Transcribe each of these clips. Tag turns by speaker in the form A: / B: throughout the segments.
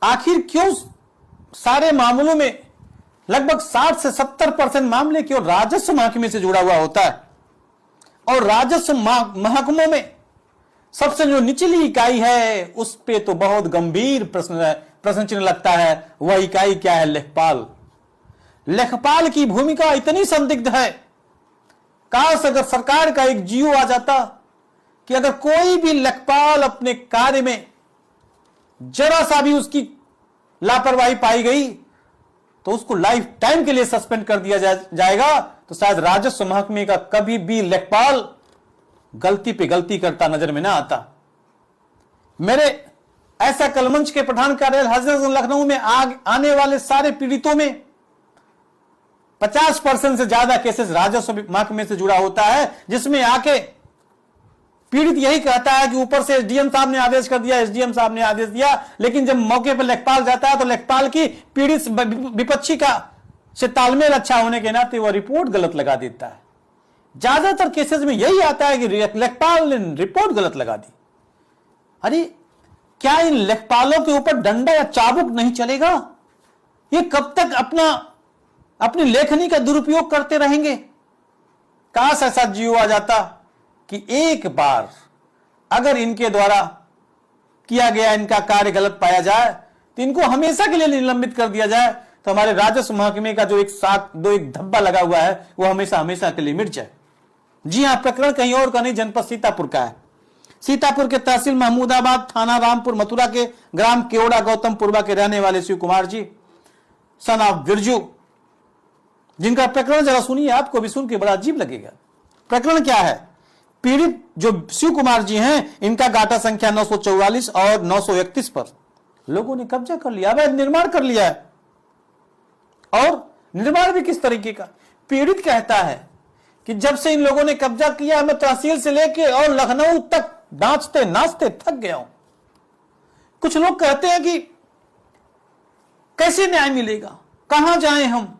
A: आखिर क्यों सारे मामलों में लगभग 60 से 70% मामले केवल राजस्व महकमे से जुड़ा हुआ होता है, और राजस्व महकमों में सबसे जो निचली इकाई है उस पे तो बहुत गंभीर प्रश्न चिन्ह लगता है। वह इकाई क्या है? लेखपाल। लेखपाल की भूमिका इतनी संदिग्ध है, काश अगर सरकार का एक जीओ आ जाता कि अगर कोई भी लेखपाल अपने कार्य में जरा सा भी उसकी लापरवाही पाई गई तो उसको लाइफ टाइम के लिए सस्पेंड कर दिया जाएगा, तो शायद राजस्व महकमे का कभी भी लेखपाल गलती पे गलती करता नजर में ना आता। मेरे ऐसा कलमंच के प्रधान कार्यालय हजरत लखनऊ में आने वाले सारे पीड़ितों में 50% से ज्यादा केसेस राजस्व महकमे से जुड़ा होता है, जिसमें आके पीड़ित यही कहता है कि ऊपर से एसडीएम साहब ने आदेश कर दिया, एसडीएम साहब ने आदेश दिया, लेकिन जब मौके पर लेखपाल जाता है तो लेखपाल की पीड़ित विपक्षी का से तालमेल अच्छा होने के नाते वह रिपोर्ट गलत लगा देता है। ज्यादातर केसेस में यही आता है कि लेखपाल ने रिपोर्ट गलत लगा दी। अरे क्या इन लेखपालों के ऊपर डंडा या चाबुक नहीं चलेगा? ये कब तक अपनी लेखनी का दुरुपयोग करते रहेंगे? काश ऐसा जीओ आ जाता कि एक बार अगर इनके द्वारा किया गया इनका कार्य गलत पाया जाए तो इनको हमेशा के लिए निलंबित कर दिया जाए, तो हमारे राजस्व महकमे का जो एक धब्बा लगा हुआ है वो हमेशा हमेशा के लिए मिट जाए। जी हां, प्रकरण कहीं और का नहीं, जनपद सीतापुर का है। सीतापुर के तहसील महमूदाबाद, थाना रामपुर, मथुरा के ग्राम केवड़ा गौतमपुरवा के रहने वाले शिव कुमार जी सन ऑफ बिरजू, जिनका प्रकरण जरा सुनिए, आपको भी सुन के बड़ा अजीब लगेगा। प्रकरण क्या है? पीड़ित जो शिव कुमार जी हैं, इनका गाटा संख्या 944 और 931 पर लोगों ने कब्जा कर लिया, अवैध निर्माण कर लिया है। और निर्माण भी किस तरीके का? पीड़ित कहता है कि जब से इन लोगों ने कब्जा किया मैं तहसील से लेके और लखनऊ तक नाचते नाचते थक गया हूं। कुछ लोग कहते हैं कि कैसे न्याय मिलेगा, कहां जाएं हम?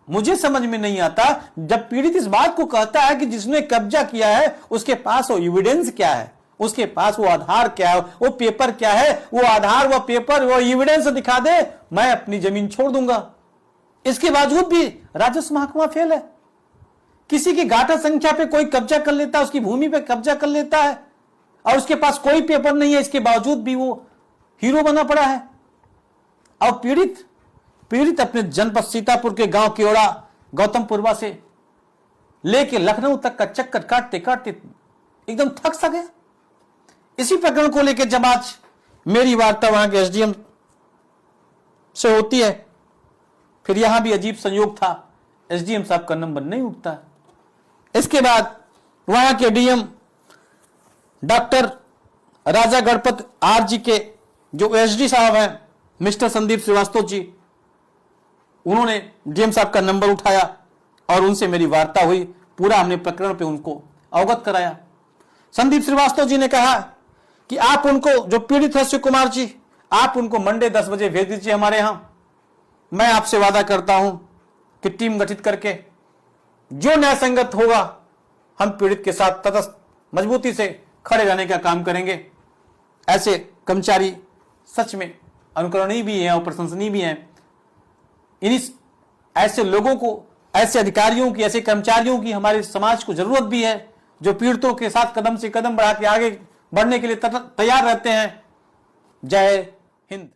A: मुझे समझ में नहीं आता, जब पीड़ित इस बात को कहता है कि जिसने कब्जा किया है उसके पास वो एविडेंस क्या है, उसके पास वो आधार क्या है, वो पेपर क्या है, वो आधार, वो पेपर, वो एविडेंस दिखा दे, मैं अपनी जमीन छोड़ दूंगा। इसके बावजूद भी राजस्व महकमा फेल है। किसी की गाटा संख्या पे कोई कब्जा कर लेता है, उसकी भूमि पे कब्जा कर लेता है और उसके पास कोई पेपर नहीं है, इसके बावजूद भी वो हीरो बना पड़ा है। और पीड़ित अपने जनपद सीतापुर के गांव केवड़ा गौतमपुरवा से लेके लखनऊ तक का चक्कर काटते काटते एकदम थक सा गया। इसी प्रकरण को लेकर जब आज मेरी वार्ता वहां के एसडीएम से होती है, फिर यहां भी अजीब संयोग था, एसडीएम साहब का नंबर नहीं उठता। इसके बाद वहां के डीएम डॉक्टर राजा गणपत आर जी के जो एसडी साहब हैं मिस्टर संदीप श्रीवास्तव जी, उन्होंने डीएम साहब का नंबर उठाया और उनसे मेरी वार्ता हुई। पूरा हमने प्रकरण पे उनको अवगत कराया। संदीप श्रीवास्तव जी ने कहा कि आप उनको, जो पीड़ित है शिव कुमार जी, आप उनको मंडे 10 बजे भेज दीजिए हमारे यहां। मैं आपसे वादा करता हूं कि टीम गठित करके जो न्यायसंगत होगा हम पीड़ित के साथ तटस्थ मजबूती से खड़े रहने का काम करेंगे। ऐसे कर्मचारी सच में अनुकरणीय भी हैं और प्रशंसनीय भी हैं। इन्हीं ऐसे लोगों को, ऐसे अधिकारियों की, ऐसे कर्मचारियों की हमारे समाज को जरूरत भी है, जो पीड़ितों के साथ कदम से कदम बढ़ा के आगे बढ़ने के लिए तैयार रहते हैं। जय हिंद।